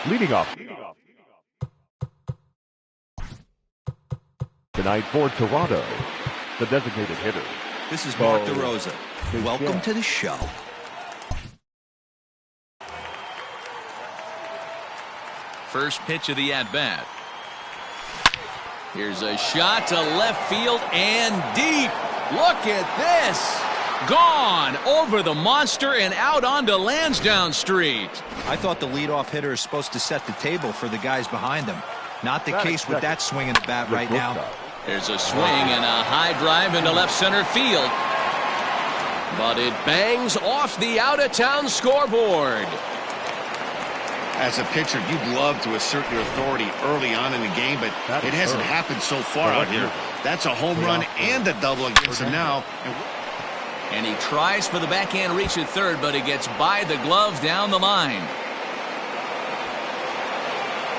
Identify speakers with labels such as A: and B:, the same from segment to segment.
A: Leading off tonight for Toronto, the designated hitter.
B: This is Mark DeRosa. Welcome to the show.
C: First pitch of the at-bat. Here's a shot to left field and deep. Look at this. Gone over the monster and out onto Lansdowne Street.
B: I thought the leadoff hitter is supposed to set the table for the guys behind him. Not the case with that swing in the bat right now.
C: There's a swing and a high drive into left center field. But it bangs off the out-of-town scoreboard.
D: As a pitcher, you'd love to assert your authority early on in the game, but it hasn't happened so far out here. That's a home run and a double against him now.
C: And he tries for the backhand reach at third, but it gets by the glove down the line.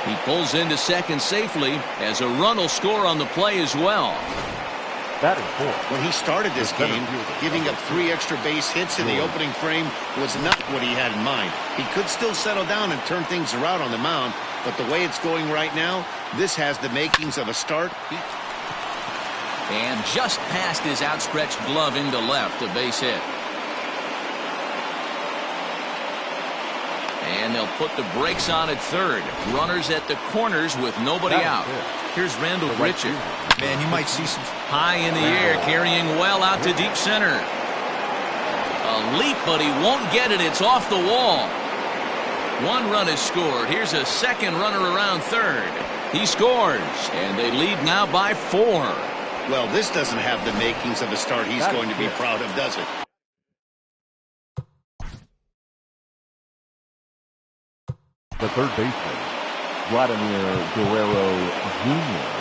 C: He pulls into second safely as a run will score on the play as well.
A: That is four.
D: When he started this game, giving up 3 extra base hits in the opening frame was not what he had in mind. He could still settle down and turn things around on the mound, but the way it's going right now, this has the makings of a start.
C: And just past his outstretched glove into left, a base hit. And they'll put the brakes on at third. Runners at the corners with nobody out. Here's Randall Richard.
B: Man, you might see some
C: high in the air, carrying well out to deep center. A leap, but he won't get it. It's off the wall. 1 run is scored. Here's a second runner around third. He scores, and they lead now by 4.
D: Well, this doesn't have the makings of a start he's going to be proud of, does it?
A: The third baseman, Vladimir Guerrero Jr.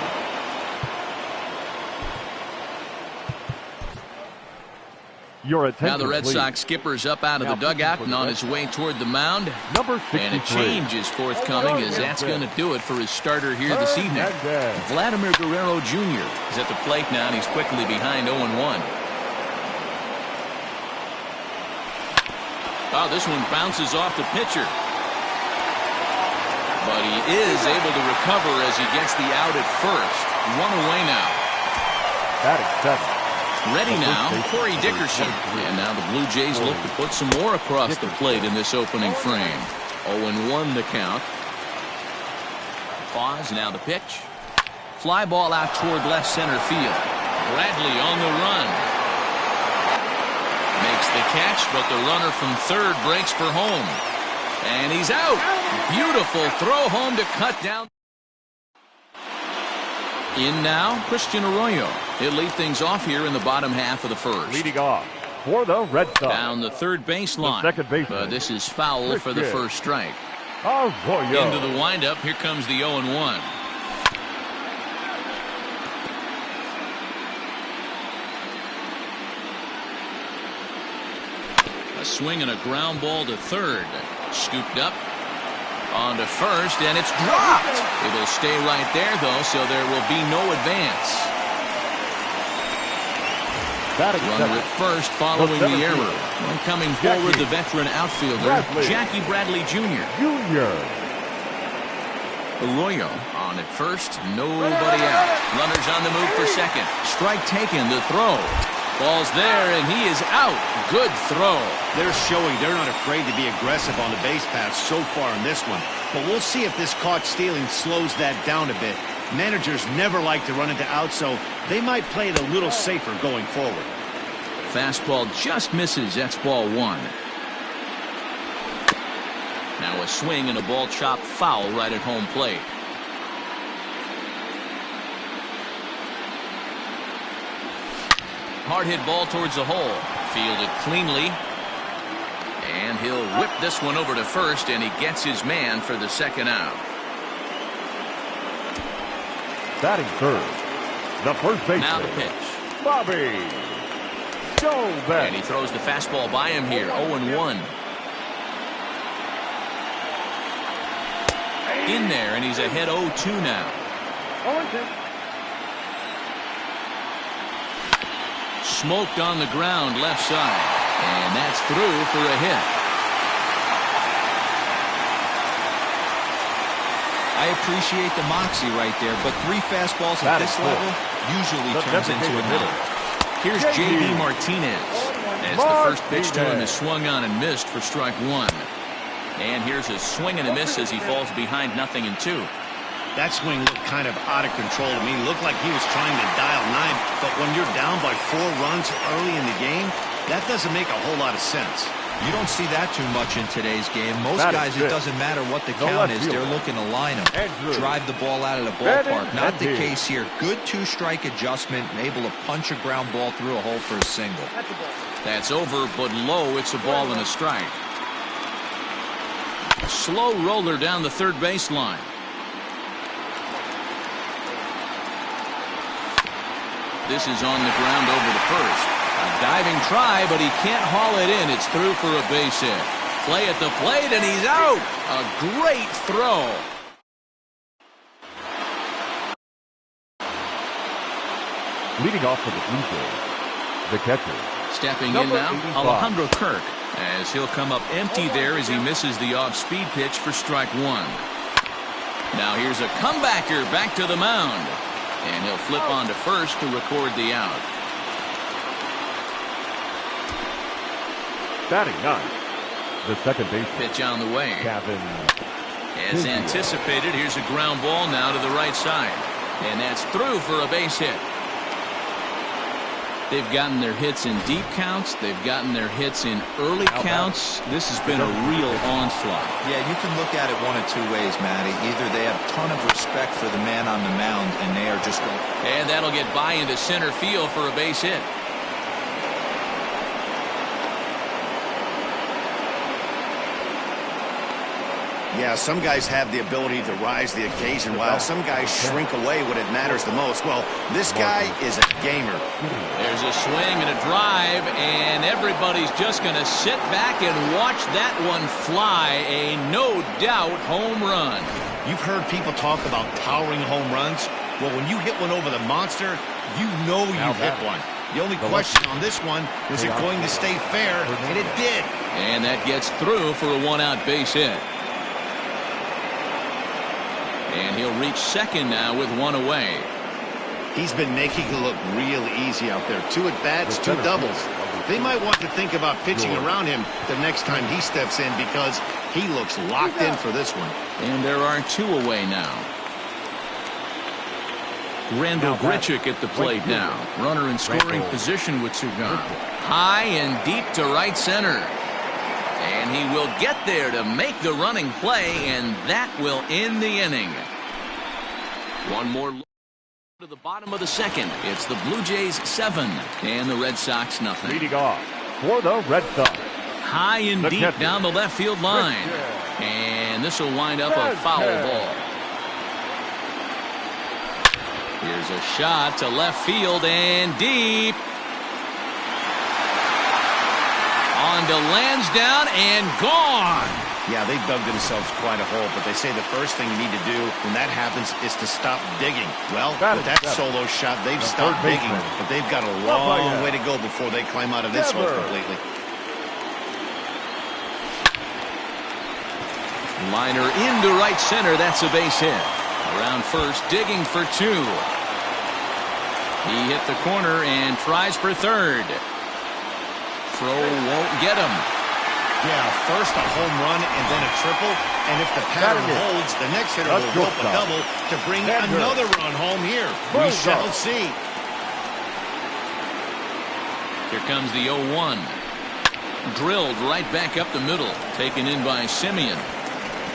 A: Your attention,
C: now the Red
A: please.
C: Sox skipper's up out of the dugout and on his way toward the mound.
A: Number 63.
C: And a change is forthcoming as that's going to do it for his starter here this evening. Vladimir Guerrero Jr. is at the plate now, and he's quickly behind 0-1. Oh, this one bounces off the pitcher. But he is able to recover as he gets the out at first. 1 away now.
A: That is 7.
C: Ready now, Corey Dickerson. And now the Blue Jays look to put some more across the plate in this opening frame. 0-1 the count. Pause, now the pitch. Fly ball out toward left center field. Bradley on the run. Makes the catch, but the runner from third breaks for home. And he's out. Beautiful throw home to cut down. In now, Christian Arroyo. He'll lead things off here in the bottom half of the first.
A: Leading off for the Red Sox.
C: Down the third baseline.
A: Second baseman.
C: But this is foul for the first strike.
A: Arroyo.
C: Into the windup. Here comes the 0-1. A swing and a ground ball to third. Scooped up on to first, and it's dropped. It'll stay right there, though, so there will be no advance. Runner at first following the error. And coming forward, the veteran outfielder, Jackie Bradley Jr. Arroyo on at first, nobody out. Runners on the move for second. Strike taken, the throw. Ball's there, and he is out. Good throw.
D: They're showing they're not afraid to be aggressive on the base paths so far in this one. But we'll see if this caught stealing slows that down a bit. Managers never like to run into outs, so they might play it a little safer going forward.
C: Fastball just misses. That's ball 1. Now a swing and a ball chopped foul right at home plate. Hard hit ball towards the hole. Fielded cleanly. And he'll whip this one over to first, and he gets his man for the second out.
A: Batting third, the first baseman.
C: Now the pitch.
A: Bobby.
C: And he throws the fastball by him here. 0-1. In there, and he's ahead 0-2 now. Smoked on the ground left side. And that's through for a hit.
B: I appreciate the moxie right there, but 3 fastballs at this level usually turns into a no.
C: Here's J.D. Martinez. As the first pitch to him is swung on and missed for strike 1. And here's a swing and a miss as he falls behind 0-2.
D: That swing looked kind of out of control to me. Looked like he was trying to dial 9, but when you're down by 4 runs early in the game, that doesn't make a whole lot of sense.
B: You don't see that too much in today's game. Most guys, it doesn't matter what the count is. They're looking to line them, drive the ball out of the ballpark. Not the case here. Good 2-strike adjustment, and able to punch a ground ball through a hole for a single.
C: That's over, but low. It's a ball and a strike. Slow roller down the third baseline. This is on the ground over the first. A diving try, but he can't haul it in. It's through for a base hit. Play at the plate, and he's out. A great throw.
A: Leading off for the Blue Jays, the catcher.
C: Stepping in now, Alejandro Kirk, as he'll come up empty there as he misses the off-speed pitch for strike 1. Now here's a comebacker back to the mound. And he'll flip on to first to record the out.
A: Batting 9, the second base
C: pitch on the way.
A: Kevin.
C: As anticipated, here's a ground ball now to the right side. And that's through for a base hit. They've gotten their hits in deep counts. They've gotten their hits in early counts. This has been a real onslaught.
B: Yeah, you can look at it one of 2 ways, Matty. Either they have a ton of respect for the man on the mound, and they are just going.
C: And that'll get by into center field for a base hit.
D: Yeah, some guys have the ability to rise the occasion, while some guys shrink away when it matters the most. Well, this guy is a gamer.
C: There's a swing and a drive, and everybody's just going to sit back and watch that one fly. A no-doubt home run.
D: You've heard people talk about towering home runs. Well, when you hit one over the monster, you know you've hit one. The only question on this one, was it going to stay fair? And it did.
C: And that gets through for a 1-out base hit. And he'll reach second now with 1 away.
D: He's been making it look real easy out there. 2 at-bats, 2 doubles. They might want to think about pitching around him the next time he steps in, because he looks locked in for this one.
C: And there are 2 away now. Randall Grichuk at the plate now. Runner in scoring position with 2 gone. High and deep to right center. And he will get there to make the running play, and that will end the inning. One more look to the bottom of the second. It's the Blue Jays 7 and the Red Sox 0.
A: Leading off for the Red Sox.
C: High and deep down the left field line. And this will wind up a foul ball. Here's a shot to left field and deep. On to Lansdowne and gone.
D: Yeah, they dug themselves quite a hole, but they say the first thing you need to do when that happens is to stop digging. Well, with that solo shot, they've stopped digging, but they've got a long way to go before they climb out of this hole completely.
C: Liner into right center. That's a base hit. Around first, digging for 2. He hit the corner and tries for third. Throw won't get him.
D: Yeah, first a home run and then a triple. And if the pattern holds, the next hitter will rope a double to bring another run home here. We shall see.
C: Here comes the 0-1. Drilled right back up the middle. Taken in by Simeon.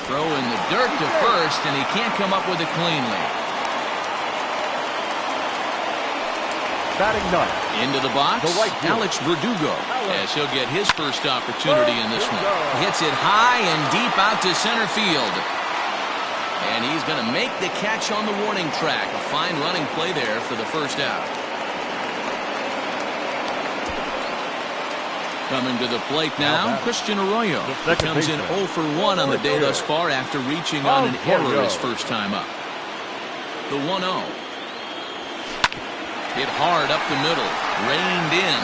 C: Throw in the dirt to first, and he can't come up with it cleanly.
A: Batting 9.
C: Into the box, Alex Verdugo, as he'll get his first opportunity in this one. Hits it high and deep out to center field. And he's going to make the catch on the warning track. A fine running play there for the first out. Coming to the plate now, Christian Arroyo. He comes in 0 for 1 on the day thus far after reaching on an error his first time up. The 1-0. Hit hard up the middle. Reined in.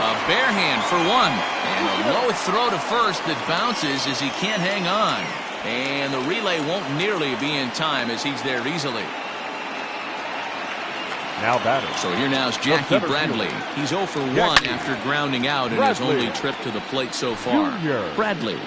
C: A bare hand for one. And a low throw to first that bounces as he can't hang on. And the relay won't nearly be in time as he's there easily.
A: Now batting.
C: So here now is Jackie Bradley. He's 0 for 1 after grounding out in his only trip to the plate so far. Bradley,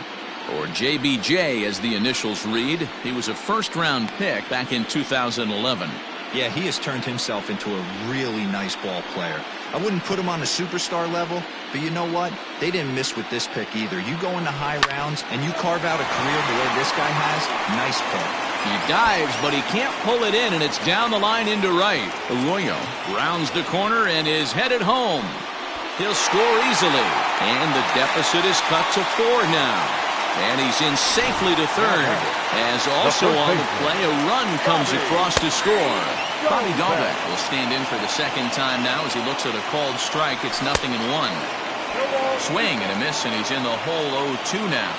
C: or JBJ as the initials read. He was a first-round pick back in 2011.
B: Yeah, he has turned himself into a really nice ball player. I wouldn't put him on a superstar level, but you know what? They didn't miss with this pick either. You go into high rounds and you carve out a career the way this guy has, nice pick.
C: He dives, but he can't pull it in, and it's down the line into right. Arroyo rounds the corner and is headed home. He'll score easily, and the deficit is cut to 4 now. And he's in safely to third, as also on the play, a run comes across to score. Bobby Dalbec will stand in for the second time now as he looks at a called strike. It's 0-1. Swing and a miss, and he's in the hole 0-2 now.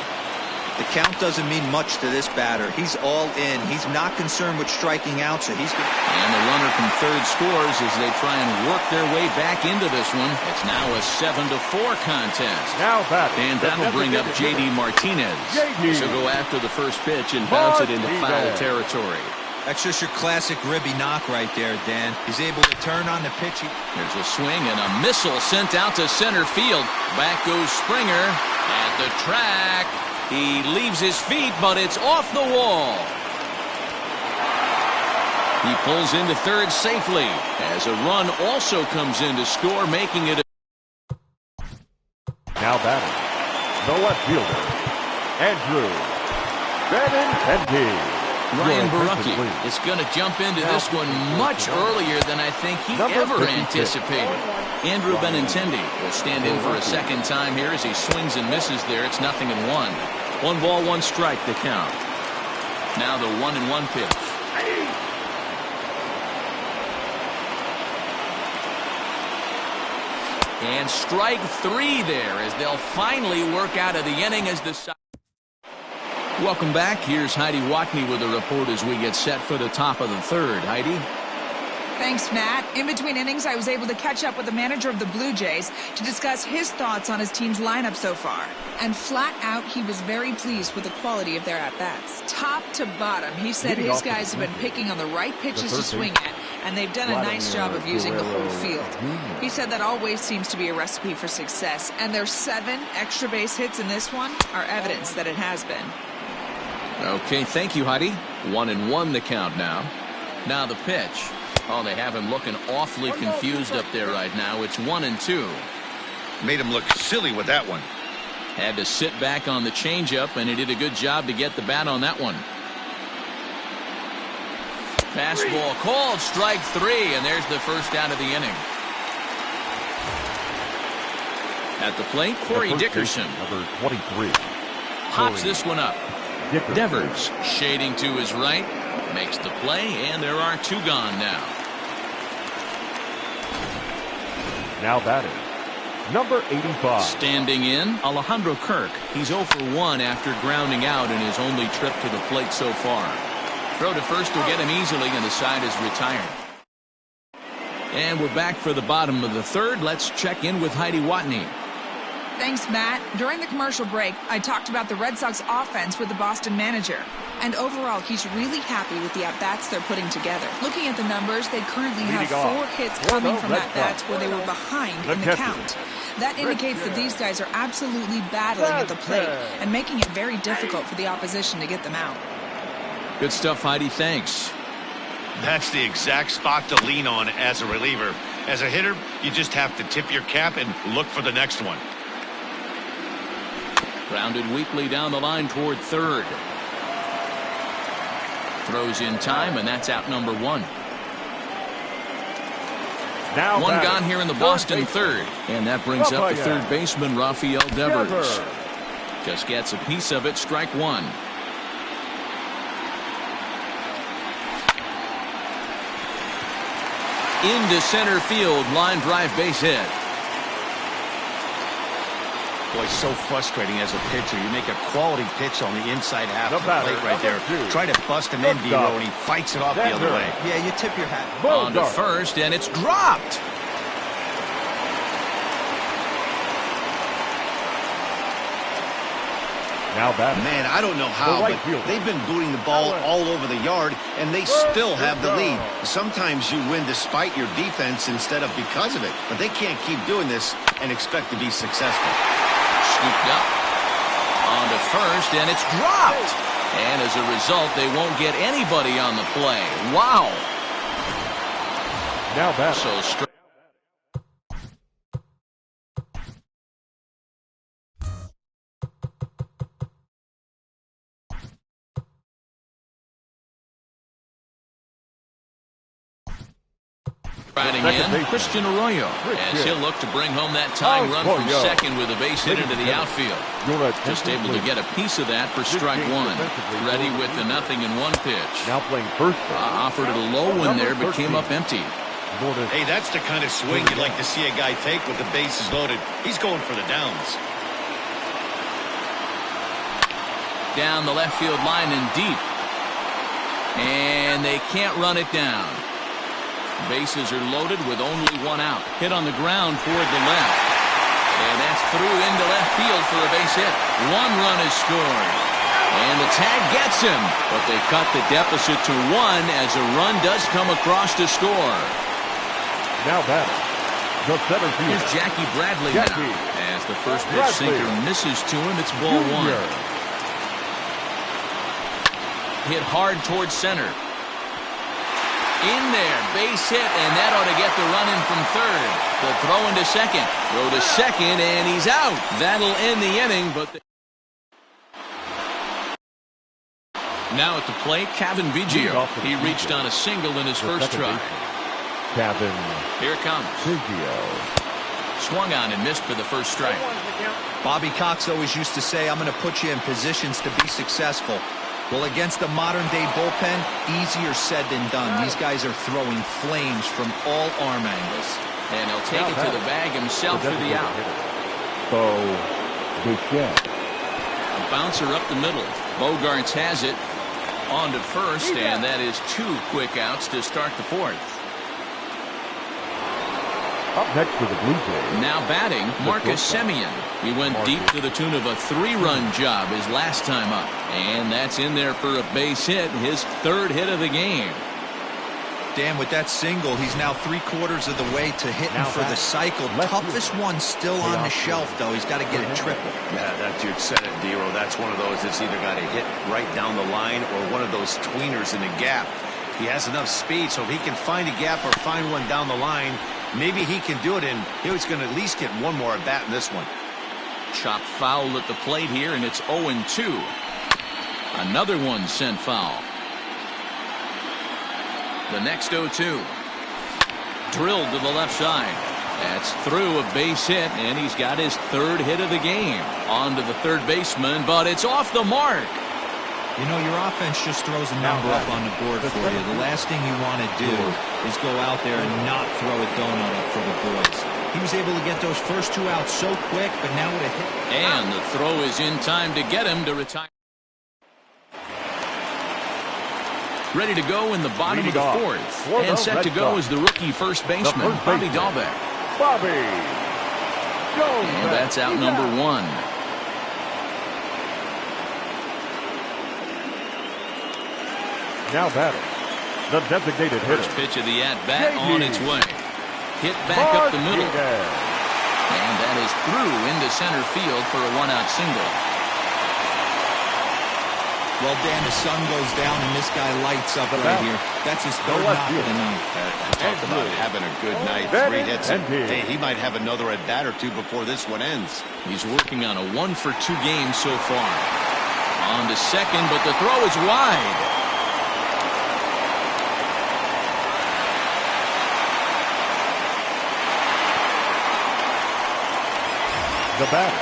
B: The count doesn't mean much to this batter. He's all in. He's not concerned with striking out, so he's good.
C: And the runner from third scores as they try and work their way back into this one. It's now a 7-4 contest.
A: Now batting.
C: And that'll bring up J.D. Martinez. So go after the first pitch and bounce it into foul territory.
B: That's just your classic ribby knock right there, Dan. He's able to turn on the pitch.
C: There's a swing and a missile sent out to center field. Back goes Springer at the track. He leaves his feet, but it's off the wall. He pulls into third safely as a run also comes in to score, making it
A: Now batting, the left fielder, Andrew Benintendi.
C: Ryan Barucki is going to jump into this one much earlier than I think he ever anticipated. Andrew Benintendi will stand in for a second time here as he swings and misses there. It's 0-1. 1 ball, 1 strike to count. Now the 1-1 pitch. And strike 3 there as they'll finally work out of the inning as the side. Welcome back. Here's Heidi Watney with a report as we get set for the top of the third. Heidi?
E: Thanks, Matt. In between innings, I was able to catch up with the manager of the Blue Jays to discuss his thoughts on his team's lineup so far. And flat out, he was very pleased with the quality of their at-bats. Top to bottom, he said his guys have been picking on the right pitches to swing at, and they've done a nice job of using the whole field. He said that always seems to be a recipe for success, and their 7 extra base hits in this one are evidence that it has been.
C: Okay, thank you, Heidi. 1-1 the count now. Now the pitch. Oh, they have him looking awfully confused up there right now. It's 1-2.
D: Made him look silly with that one.
C: Had to sit back on the changeup, and he did a good job to get the bat on that one. Fastball called, strike 3, and there's the first out of the inning. At the plate, Corey Dickerson.
A: Number 23.
C: Pops this one up. Devers shading to his right, makes the play, and there are 2 gone now.
A: Now batting, number 85.
C: Standing in, Alejandro Kirk. He's 0 for 1 after grounding out in his only trip to the plate so far. Throw to first will get him easily, and the side is retired. And we're back for the bottom of the third. Let's check in with Heidi Watney.
E: Thanks, Matt. During the commercial break, I talked about the Red Sox offense with the Boston manager. And overall, he's really happy with the at-bats they're putting together. Looking at the numbers, they currently have 4 hits coming from at-bats where they were behind in the count. That indicates that these guys are absolutely battling at the plate and making it very difficult for the opposition to get them out.
C: Good stuff, Heidi. Thanks.
D: That's the exact spot to lean on as a reliever. As a hitter, you just have to tip your cap and look for the next one.
C: Grounded weakly down the line toward third. Throws in time, and that's out number 1.
A: Now
C: 1 gone here in the Boston third. And that brings up the third baseman, Rafael Devers. Just gets a piece of it, strike 1. Into center field, line drive base hit.
D: Boy, so frustrating as a pitcher. You make a quality pitch on the inside half of the plate right there. Try to bust him in, D-Row, and he fights it off the other way.
B: Yeah, you tip your hat.
C: On to first, and it's dropped.
A: Now batting.
D: Man, I don't know how, but they've been booting the ball all over the yard, and they still have the lead. Sometimes you win despite your defense instead of because of it, but they can't keep doing this and expect to be successful.
C: Scooped up on to first, and it's dropped. And as a result, they won't get anybody on the play. Wow.
A: Now batting.
C: So straight. Riding in, Christian Arroyo, as he'll look to bring home that tying run from second with a base hit into the outfield. Just able to get a piece of that for strike one. Ready with the 0-1 pitch.
A: Now playing first.
C: Offered it a low one there, but came up empty.
D: Hey, that's the kind of swing you'd like to see a guy take with the bases loaded. He's going for the downs.
C: Down the left field line and deep. And they can't run it down. Bases are loaded with only one out. Hit on the ground toward the left. And that's through into left field for a base hit. One run is scored. And the tag gets him. But they cut the deficit to 1 as a run does come across to score.
A: Now batting. The center field.
C: Here's Jackie Bradley now. As the first pitch sinker misses to him, it's ball 1. Hit hard towards center. In there, base hit, and that ought to get the run in from third. The throw into second. Throw to second, and he's out. That'll end the inning, but... Now at the plate, Kevin Biggio. He reached on a single in his first try.
A: Kevin.
C: Here it comes.
A: Biggio.
C: Swung on and missed for the first strike.
B: Bobby Cox always used to say, I'm going to put you in positions to be successful. Well, against a modern-day bullpen, easier said than done. These guys are throwing flames from all arm angles.
C: And he'll take it to the bag himself for the out. A bouncer up the middle. Bogarts has it on to first, and that is 2 quick outs to start the 4th.
A: Up next for the Blue Jays.
C: Now batting, Marcus Semien. He went deep to the tune of a 3-run job his last time up. And that's in there for a base hit, his 3rd hit of the game.
B: Dan, with that single, he's now 3/4 of the way to hitting for the cycle. Toughest one still on the shelf, though. He's got to get it triple.
D: Yeah, that's you said it, Dero. That's one of those that's either got to hit right down the line or one of those tweeners in the gap. He has enough speed, so if he can find a gap or find one down the line, maybe he can do it, and he's going to at least get one more at bat in this one.
C: Chopped foul at the plate here, and it's 0-2. Another one sent foul. The next 0-2. Drilled to the left side. That's through a base hit, and he's got his 3rd hit of the game. On to the third baseman, but it's off the mark.
B: You know, your offense just throws a number up on the board for you. The last thing you want to do is go out there and not throw a donut up for the boys. He was able to get those first 2 outs so quick, but now with a hit.
C: And the throw is in time to get him to retire. Ready to go in the bottom of the 4th. And set to go is the rookie first baseman, Bobby Dahlbeck. And that's out number 1.
A: Now batting, the designated hitter.
C: First pitch of the at-bat on its way. Hit back up the middle. And that is through into center field for a 1-out single.
B: Well, Dan, the sun goes down and this guy lights up right here. That's his 3rd knock of the night.
D: Talk about having a good night. 3 hits. Hey, he might have another at-bat or 2 before this one ends.
C: He's working on a 1-for-2 game so far. On to second, but the throw is wide.
A: The batter,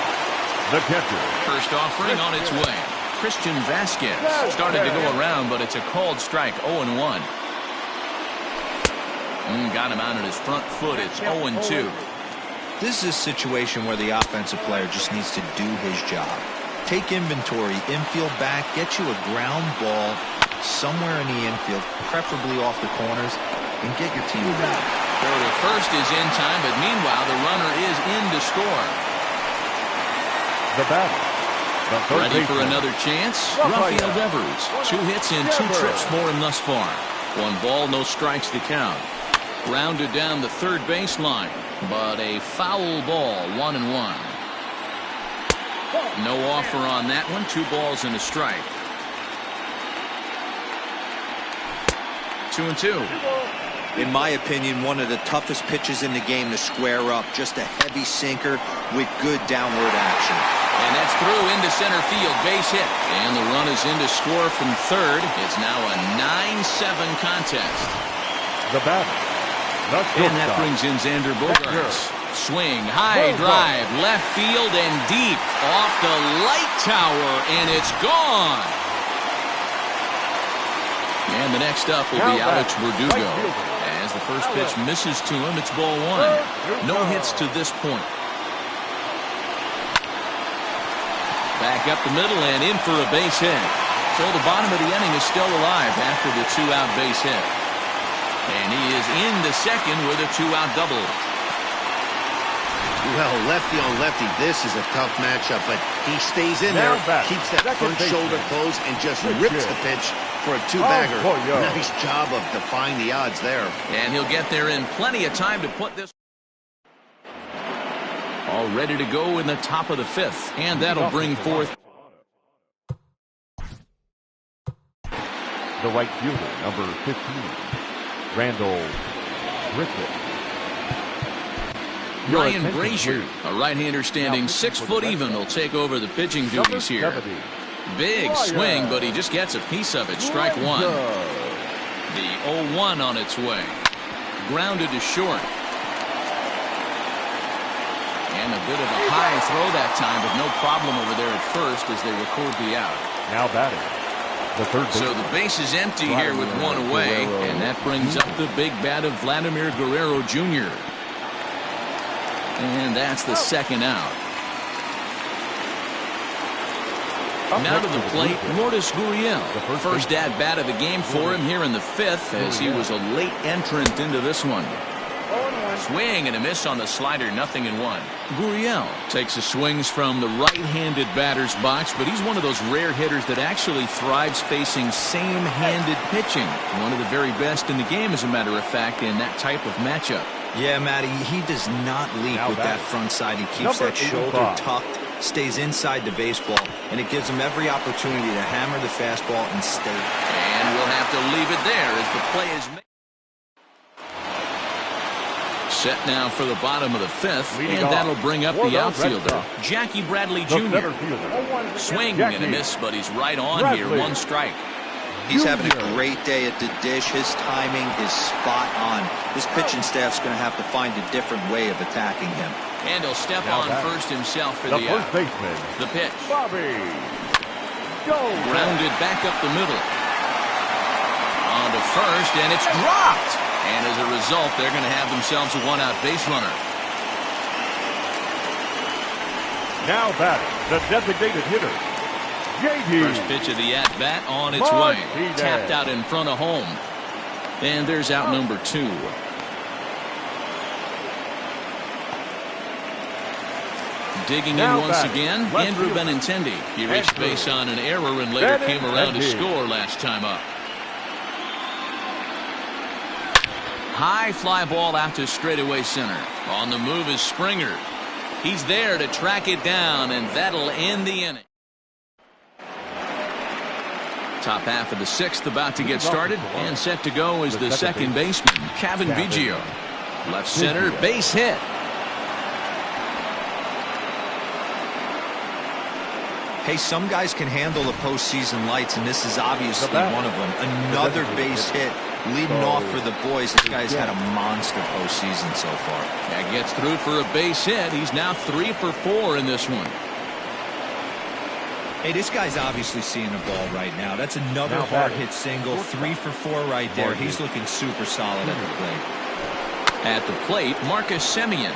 A: the catcher.
C: First offering on its way. Christian Vasquez started to go around, but it's a called strike. 0-1. Got him out at his front foot. It's 0-2.
B: This is a situation where the offensive player just needs to do his job. Take inventory, infield back, get you a ground ball somewhere in the infield, preferably off the corners, and get your team back.
C: Throw to first is in time, but meanwhile the runner is in to score.
A: The batter,
C: Ready for another chance? Rafael Devers. 2 hits and 2 trips for him thus far. 1 ball, no strikes to count. Grounded down the third baseline, but a foul ball, 1-1. No offer on that one. 2 balls and a strike. 2-2.
B: In my opinion, one of the toughest pitches in the game to square up. Just a heavy sinker with good downward action.
C: And that's through into center field. Base hit. And the run is in to score from third. It's now a 9-7 contest.
A: The batter.
C: And that brings in Xander Bogaerts. Swing, high drive, left field and deep. Off the light tower, and it's gone. And the next up will be Alex Verdugo. As the first pitch misses to him, it's ball 1. No hits to this point. Back up the middle and in for a base hit. So the bottom of the inning is still alive after the 2-out base hit. And he is into second with a 2-out double.
D: Well, lefty on lefty, this is a tough matchup, but he stays in there, keeps that front shoulder closed, and just rips the pitch for a 2-bagger. Nice job of defying the odds there.
C: And he'll get there in plenty of time to put this. All ready to go in the top of the 5th, and that'll bring forth
A: the right fielder, number 15, Randall Griffith.
C: Ryan Brazier, a right-hander standing 6 foot even, will take over the pitching duties here. Big swing, but he just gets a piece of it. Strike 1. The 0-1 on its way. Grounded to short. And a bit of a high throw that time, but no problem over there at first as they record the out.
A: Now batting. The third
C: so the base is empty here with 1 away, and that brings up the big bat of Vladimir Guerrero Jr. And that's the 2nd out. Now to the plate, Lourdes Gurriel. First at bat of the game for him here in the 5th, as he was a late entrant into this one. Swing and a miss on the slider, 0-1. Gurriel takes his swings from the right-handed batter's box, but he's one of those rare hitters that actually thrives facing same-handed pitching. One of the very best in the game, as a matter of fact, in that type of matchup.
B: Yeah, Matty, he does not leap with that front side. He keeps that shoulder tucked, stays inside the baseball, and it gives him every opportunity to hammer the fastball and stay.
C: And we'll have to leave it there as the play is made. Set now for the bottom of the 5th, and that'll bring up the outfielder, Jackie Bradley Jr. Swing and a miss, but he's right on here. 1 strike.
B: He's having a great day at the dish. His timing is spot on. This pitching staff's going to have to find a different way of attacking him.
C: And he'll step on first himself for the out.
A: First baseman.
C: The pitch.
A: Bobby.
C: Grounded back up the middle. On to first, and it's dropped. And as a result, they're going to have themselves a 1-out base runner.
A: Now batting, the designated hitter.
C: First pitch of the at-bat on its way. Tapped out in front of home. And there's out number 2. Digging in once again, Andrew Benintendi. He reached base on an error and later came around to score last time up. High fly ball out to straightaway center. On the move is Springer. He's there to track it down, and that'll end the inning. Top half of the 6th about to get started, and set to go is the second baseman, Cavan Biggio. Left center, base hit.
B: Hey, some guys can handle the postseason lights, and this is obviously one of them. Another base hit leading off for the boys. This guy's had a monster postseason so far.
C: That gets through for a base hit. He's now 3 for 4 in this one.
B: Hey, this guy's obviously seeing the ball right now. That's another hard-hit single. 3 for 4 right there. He's looking super solid at the plate.
C: At the plate, Marcus Semien.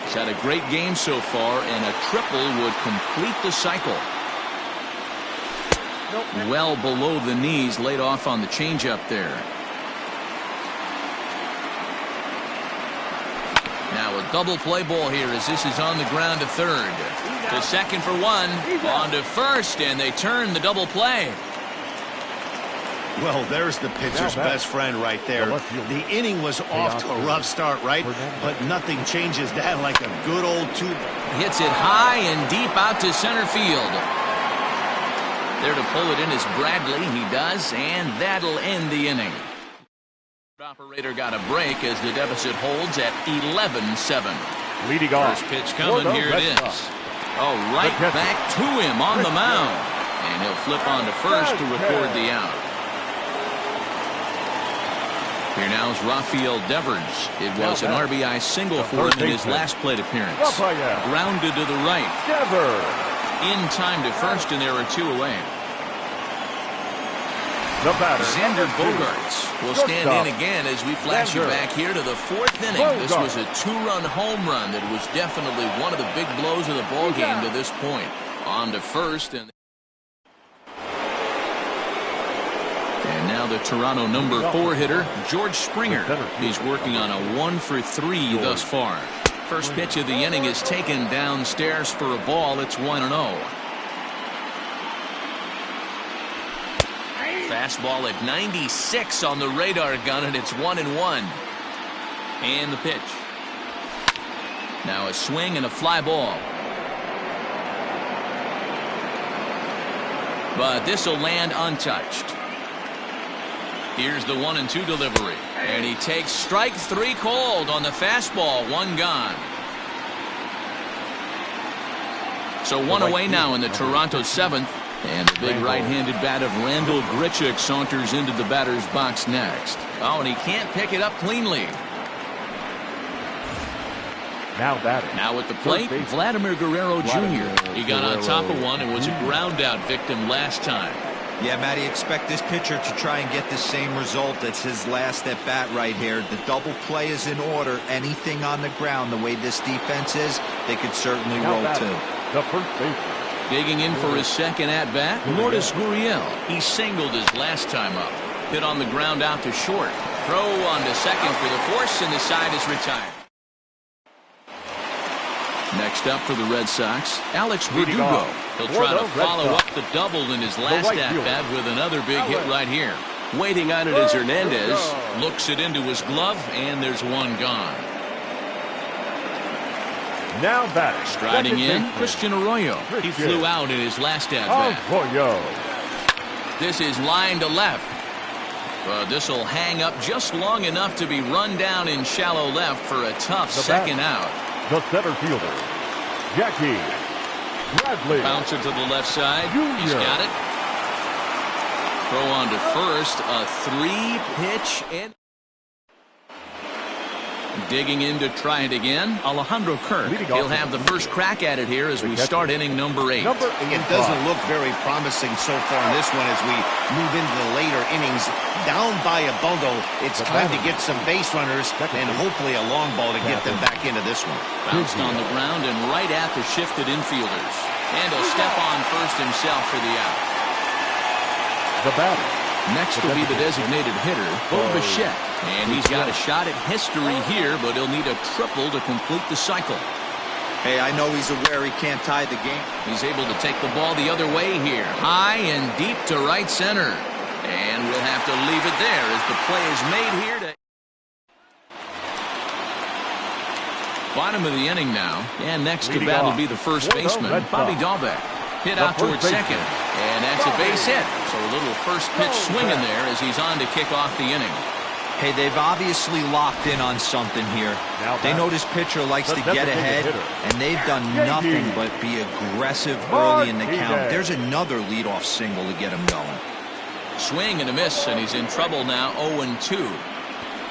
C: He's had a great game so far, and a triple would complete the cycle. Well below the knees, laid off on the changeup there. Now a double play ball here as this is on the ground to third. To second for one. On to first, and they turn the double play.
D: Well, there's the pitcher's best friend right there. The inning was off to a rough start, right? But nothing changes that like a good old two.
C: Hits it high and deep out to center field. There to pull it in is Bradley. He does, and that'll end the inning. Operator got a break as the deficit holds at 11-7.
A: Leading off.
C: First pitch coming. Here it is. Oh, right back to him on the mound. And he'll flip on to first to record the out. Here now is Rafael Devers. It was an RBI single for him in his last plate appearance. Grounded to the right. In time to first, and there are two away. Xander Bogaerts will stand in again as we flash you back here to the fourth inning. This was a two-run home run that was definitely one of the big blows of the ball game to this point. On to first, and now the Toronto number 4 hitter, George Springer. He's working on a 1-for-3 thus far. First pitch of the inning is taken downstairs for a ball. It's 1-0. Fastball at 96 on the radar gun, and it's 1-1. And the pitch. Now a swing and a fly ball. But this will land untouched. Here's the 1-2 delivery. And he takes strike 3 cold on the fastball. 1 gone. So 1 away now in the Toronto 7th. And the big right-handed bat of Randall Grichuk saunters into the batter's box next. Oh, and he can't pick it up cleanly.
A: Now batting.
C: Now at the plate, Vladimir Guerrero Jr. He got on top of one and was a ground-out victim last time.
B: Yeah, Matty, expect this pitcher to try and get the same result. That's his last at bat right here. The double play is in order. Anything on the ground, the way this defense is, they could certainly roll too.
A: The first baseman.
C: Digging in for his second at-bat, Lourdes Gurriel. He singled his last time up. Hit on the ground out to short. Throw on to second for the force, and the side is retired. Next up for the Red Sox, Alex Verdugo. He'll try to follow up the double in his last at-bat with another big hit right here. Waiting on it is Hernandez. Looks it into his glove, and there's 1 gone.
A: Now batting.
C: Striding in, Christian Arroyo. He flew out in his last at-bat. This is line to left. But this will hang up just long enough to be run down in shallow left for a tough second out.
A: The center fielder, Jackie Bradley.
C: Bounce it to the left side. He's got it. Throw on to first. A 3-pitch and digging in to try it again, Alejandro Kirk. He'll have the first crack at it here as we start inning number 8.
D: It doesn't look very promising so far in this one as we move into the later innings. Down by a bundle, it's time to get some base runners and hopefully a long ball to get them back into this one.
C: Bounced on the ground and right at the shifted infielders. And he'll step on first himself for the out.
A: The batter.
C: Next will be the designated hitter, Bo Bichette. And he's got a shot at history here, but he'll need a triple to complete the cycle.
B: Hey, I know he's aware he can't tie the game.
C: He's able to take the ball the other way here. High and deep to right center. And we'll have to leave it there as the play is made here to bottom of the inning now. And next to bat will be the first baseman, Bobby Dahlbeck. Hit out towards second. And that's a base hit. So a little first pitch swing in there as he's on to kick off the inning.
B: Hey, they've obviously locked in on something here. They know this pitcher likes to get ahead, and they've done nothing but be aggressive early in the count. There's another leadoff single to get him going.
C: Swing and a miss, and he's in trouble now, 0-2.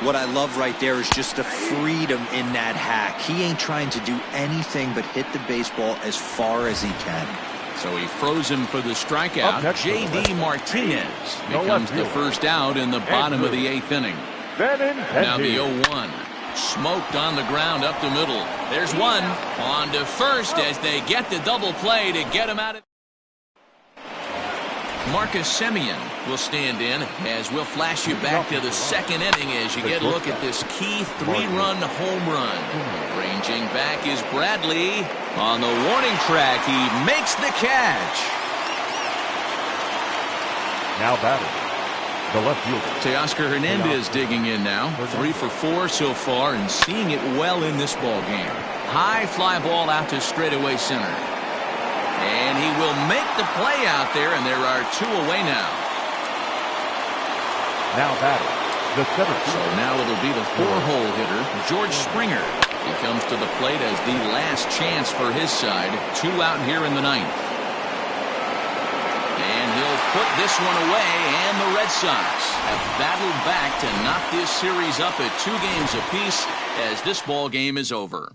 B: What I love right there is just the freedom in that hack. He ain't trying to do anything but hit the baseball as far as he can.
C: So he froze him for the strikeout. J.D. Martinez becomes the first out in the bottom of the 8th inning. Now the 0-1. Smoked on the ground up the middle. There's one. On to first as they get the double play to get him out of. Marcus Semien will stand in as we'll flash you back to the second inning as you get a look at this key 3-run home run. Ranging back is Bradley. On the warning track, he makes the catch.
A: Now batting, the left fielder.
C: Teoscar Hernandez digging in now. 3 for 4 so far and seeing it well in this ball game. High fly ball out to straightaway center. And he will make the play out there, and there are 2 away now.
A: Now batting, the center fielder.
C: So now it'll be the 4-hole hitter, George Springer. He comes to the plate as the last chance for his side. 2 out here in the 9th. And he'll put this one away, and the Red Sox have battled back to knock this series up at 2 games apiece as this ball game is over.